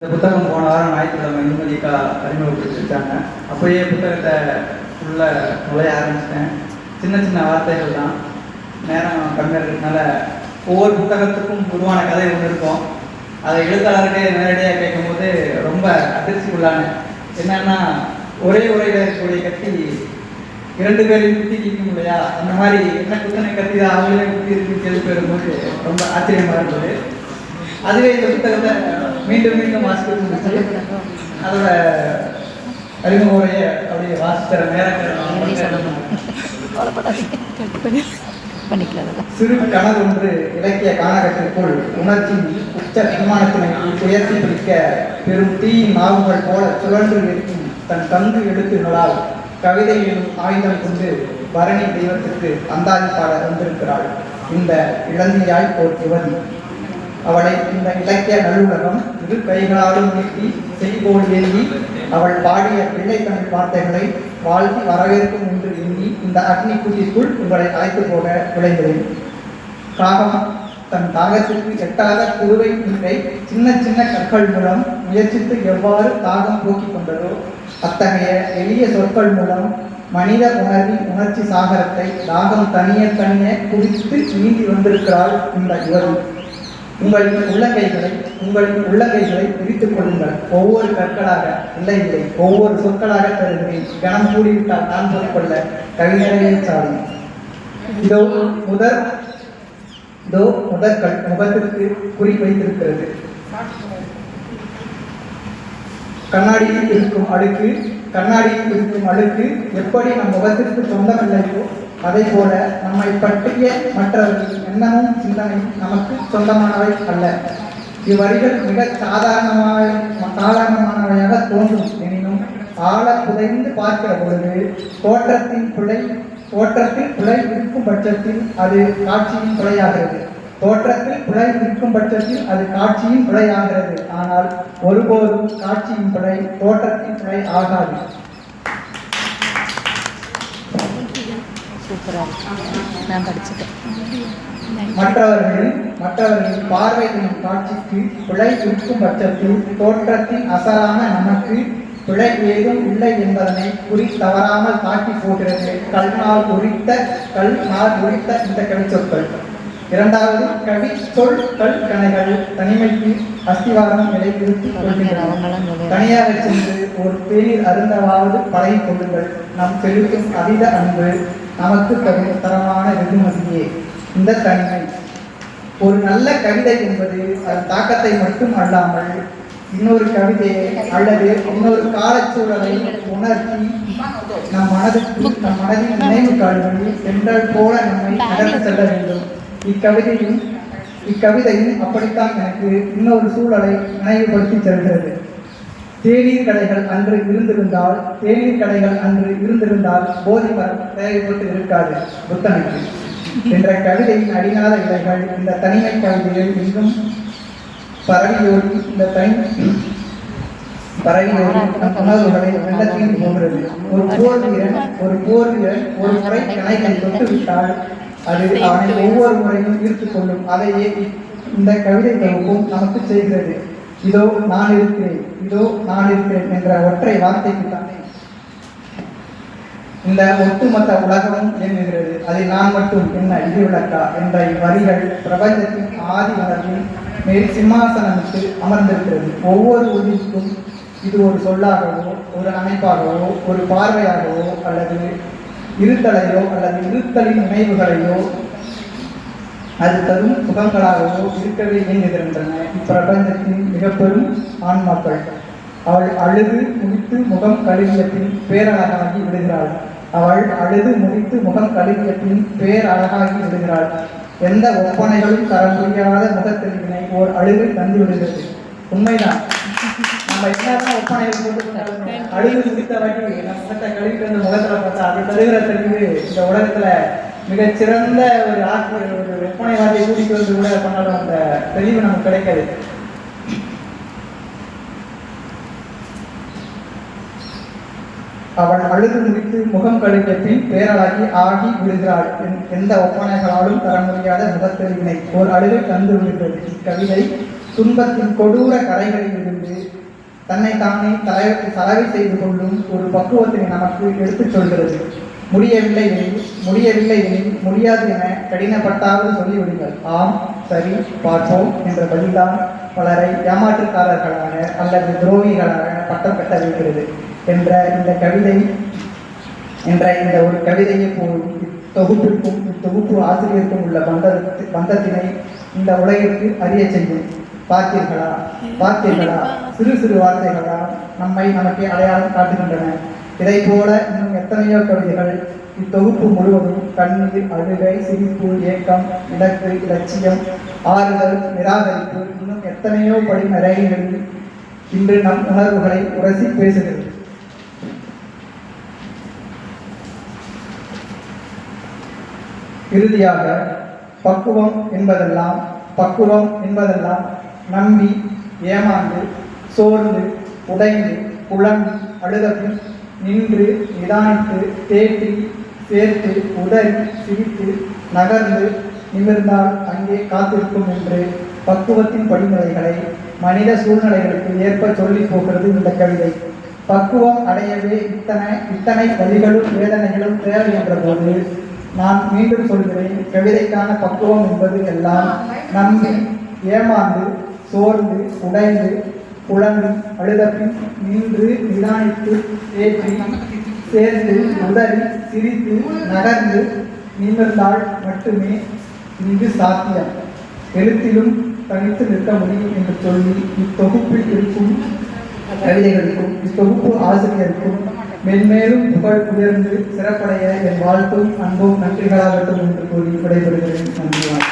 இந்த புத்தகம் போன வாரம் ஞாயிற்றுக்கிழமை நிம்மதிக்கா அறிமுகப்படுத்திருக்காங்க. அப்போயே புத்தகத்தை உள்ள நுழைய ஆரம்பிச்சிட்டேன். சின்ன சின்ன வார்த்தைகள் தான், நேரம் கம்மியாக இருக்கிறதுனால ஒவ்வொரு புத்தகத்துக்கும் பொதுவான கதை ஒன்று இருக்கும். அதை எழுத்தாளர்கிட்டே நேரடியாக கேட்கும்போது ரொம்ப அதிர்ச்சிக்குள்ளான என்னன்னா, ஒரே உரையில் இருக்கக்கூடிய கத்தி 2 பேரையும் குத்தி நிற்கும் இல்லையா, அந்த மாதிரி என்ன குத்தனை கத்தி தான் அவங்களே குத்தி இருக்கு கேள்வி பெறும்போது ரொம்ப ஆச்சரியமாக இருந்தது. அதுவே இந்த புத்தகத்தை மீண்டும் மீண்டும் வாசிக்க அதோட அறிமுக உரையை அப்படியே வாசிக்கிற நேரங்கள் சிறு கனவு ஒன்று இலக்கிய காணகத்திற்குள் உணர்ச்சி உச்ச விமானத்தினை உயர்த்தி பிடிக்க பெரும் தீயின் நாவுகள் போல சுழன்று இருக்கும் தன் தந்து எழுத்துகளால் கவிதை எனும் ஆயுதம் கொண்டு பரணி தெய்வத்திற்கு அந்தாதி பாட வந்திருக்கிறாள் இந்த இளந்தியாய் ஓர் யுவதி. அவளை இந்த இலக்கிய நல்லுலகம் 2 கைகளாலும் நீட்டி செய்கோள் ஏந்தி அவள் பாடிய பிள்ளை தமிழ் வார்த்தைகளை வாழ்த்தி வரவேற்கும் என்று எண்ணி இந்த அக்னி கூட்டிற்குள் உங்களை அழைத்து போக விளைந்தேன். காகம் தன் தாகத்திற்கு எட்டாத குருவை இன்றை சின்ன சின்ன கற்கள் மூலம் முயற்சித்து எவ்வாறு தாகம் போக்கிக் கொண்டதோ, அத்தகைய எளிய சொற்கள் மூலம் மனித உணர்வின் உணர்ச்சி சாகரத்தை தாகம் தனிய குடித்து நீந்தி வந்திருக்கிறாள் இந்த யுவதி. உங்களின் உள்ளங்கைகளை பிரித்துக் கொள்ளுங்கள். ஒவ்வொரு கற்களாக இல்லை ஒவ்வொரு சொற்களாக தருகிறேன். கனம் கூடிவிட்டால் நான் சொல்லிக்கொள்ள கவிஞரையே சாதி. இதோ முதற்கள் முகத்திற்கு குறி வைத்திருக்கிறது. கண்ணாடியில் இருக்கும் அழுக்கு எப்படி நம் முகத்திற்கு சொந்தமில்லையோ அதை போல நம்மை பற்றிய மற்றவர்களின் எண்ணமும் சிந்தனையும் நமக்கு சொந்தமானவை அல்ல. இவ்வரிகள் மிக சாதாரணமானவையாக தோன்றும். எனினும் ஆழ புதைந்து பார்க்கிற பொழுது தோற்றத்தில் பிழை இருக்கும் பட்சத்தில் அது காட்சியின் பிழையாகிறது. ஆனால் ஒருபோதும் காட்சியின் பிழை தோற்றத்தின் பிழை ஆகாது. மற்றவர்களின் பார்வை காட்சிக்கு பிழை இருக்கும் பட்சத்தில் தோற்றத்தின் அசலான நமக்கு பிழை ஏதும் இல்லை என்பதனை குறி தவறாமல் காட்டி போகிறது கல்நாள் உரித்த இந்த கவி சொற்கள். 2வது கவி சொல் கணைகள் தனிமைக்கு அஸ்திவாரம் நிலைநிறுத்திக் கொள்கின்றன. தனியாக சென்று ஒரு தேநீர் அருந்தவாவது பழகிக் கொள்ளுங்கள். நம் செலுத்தும் அதீத அன்பு நமக்கு தரமான வெகுமதியே இந்த தனிமை. ஒரு நல்ல கவிதை என்பது அதன் தாக்கத்தை மட்டும் அல்லாமல் இன்னொரு கவிதையை அல்லது இன்னொரு காலச்சூழலை உணர்த்தி நம் மனதின் நினைவு கால்களில் சென்றால் போல நம்மை நகர்ந்து செல்ல வேண்டும். இக்கவிதையும் அப்படித்தான் எனக்கு இன்னொரு சூழலை நினைவுபடுத்தி செல்கிறது. தேநீர் கடைகள் அன்று இருந்திருந்தால் போதி மரம் தேவைப்பட்டு இருக்காது புத்தனுக்கு என்ற கவிதையின் அடிநாத இலைகள் இந்த தனிமை கவிதையில் எங்கும் பரவியோடி உணர்வுகளை வெள்ளத்தில் போகிறது. ஒரு போர் வீரன் ஒரு முறை கணைகளை தொட்டுவிட்டால் அது அவனை ஒவ்வொரு முறையும் ஈர்த்து கொள்ளும். அதையே இந்த கவிதை தொகுப்பும் நமக்கு செய்கிறது. இதோ நான் இருக்கிறேன் என்ற ஒற்றை வார்த்தைக்கு தானே இந்த ஒட்டுமொத்த உலகமும் இயங்குகிறது. அதில் நான் மட்டும் என்ன இது விளக்கா என்ற இவ்வரிகள் பிரபஞ்சத்தின் ஆதி உணர்வின் மேல் சிம்மாசனமிட்டு அமர்ந்திருக்கிறது. ஒவ்வொரு உயிர்க்கும் இது ஒரு சொல்லாகவோ ஒரு அமைப்பாகவோ ஒரு பார்வையாகவோ அல்லது இருத்தலையோ அல்லது இருத்தலின் நினைவுகளையோ அது தரும் சுகங்களாகவோ இருக்கவே இயங்குகின்றன இப்பிரபஞ்சத்தின் மிக பெரும் ஆன்மாக்கள். அவள் அழுது முடித்து முகம் கழுவிய பின் பேரழகாகி விடுகிறாள். எந்த ஒப்பனைகளும் தர முடியாத முகத்தெளிவினை ஓர் அழுகை தந்து விடுகிறது. உண்மைதான். நம்ம என்னதான் ஒப்பனைகள் போட்டு அழுது முடித்த வாட்டி நம்ம முகத்தை கழுவிட்டு வந்து முகத்தில் பார்த்தா அப்படி தருகிற தெளிவு இந்த உலகத்துல மிகச்சிறந்த ஒரு ஒப்பனை வார்த்தையை கூட்டிட்டு வந்து கூட பண்ணாலும் அந்த தெளிவு நமக்கு கிடைக்காது. அவள் அழுது முடித்து முகம் கழுவிய பின் பேரழகி ஆகி விடுகிறாள். எந்த ஒப்பனைகளாலும் தர முடியாத முகத்தெளிவினை ஓர் அழுகை தந்து விடுகிறது. இக்கவிதை துன்பத்தின் கொடூர கரைகளிலிருந்து தன்னை தானே சலவை செய்து கொள்ளும் ஒரு பக்குவத்தினை நமக்கு எடுத்துச் சொல்கிறது. முடியவில்லை எனில் முடியாது என கடினப்பட்டாவது சொல்லிவிடுங்கள். ஆம், சரி, பார்ப்போம் என்ற பதில்தான் பலரை ஏமாற்றுக்காரர்களாக அல்லது துரோகிகளாக பட்டம் பெற்ற வைக்கிறது என்ற இந்த ஒரு கவிதையை போலும் இத்தொகுப்பு ஆசிரியருக்கும் உள்ள பந்தத்தினை இந்த உலகிற்கு அறிய செய்யும். பார்த்தீர்களா சிறு சிறு வார்த்தைகளா நமக்கு அடையாளம் காட்டுகின்றன. இதை போல இன்னும் எத்தனையோ கவிதைகள் இத்தொகுப்பு முழுவதும் கண்ணீர், அழுகை, சிரிப்பு, ஏக்கம், இலக்கு, இலட்சியம், ஆறுதல், நிராகரிப்பு, இன்னும் எத்தனையோ படிநிலைகளில் இன்று நம் உணர்வுகளை உரசி பேசுகிறது. இறுதியாக பக்குவம் என்பதெல்லாம் நம்பி, ஏமாந்து, சோர்ந்து, உடைந்து, புலம்பி, அழுதபின் நின்று, நிதானித்து, தேற்றி, சேர்த்து, உதறி, சிரித்து, நகர்ந்து, நிமிர்ந்தால் அங்கே காத்திருக்கும் என்று பக்குவத்தின் படிநிலைகளை மனித சூழ்நிலைகளுக்கு ஏற்ப சொல்லி போகிறது இந்த கவிதை. பக்குவம் அடையவே இத்தனை வழிகளும் வேதனைகளும் தேவை என்ற போது நான் மீண்டும் சொல்கிறேன், கவிதைக்கான பக்குவம் என்பது எல்லாம் நம்பி, ஏமாந்து, சோர்ந்து, உடைந்து, புலம்பி, அழுதபின் நின்று, நிதானித்து, ஏற்றி, சேர்ந்து, உதறி, சிரித்து, நகர்ந்து, நிமிர்ந்தால் மட்டுமே இங்கு சாத்தியம். எழுத்திலும் தனித்து நிற்க முடியும் என்று சொல்லி இத்தொகுப்பில் இருக்கும் கவிதைகளுக்கும் இத்தொகுப்பு ஆசிரியருக்கும் மென்மேலும் புகழ் உயர்ந்து சிறப்படைய என் வாழ்த்தும் அன்பும் நன்றிகளாகட்டும் என்று கூறி விடைபெறுகிறேன். நன்றி.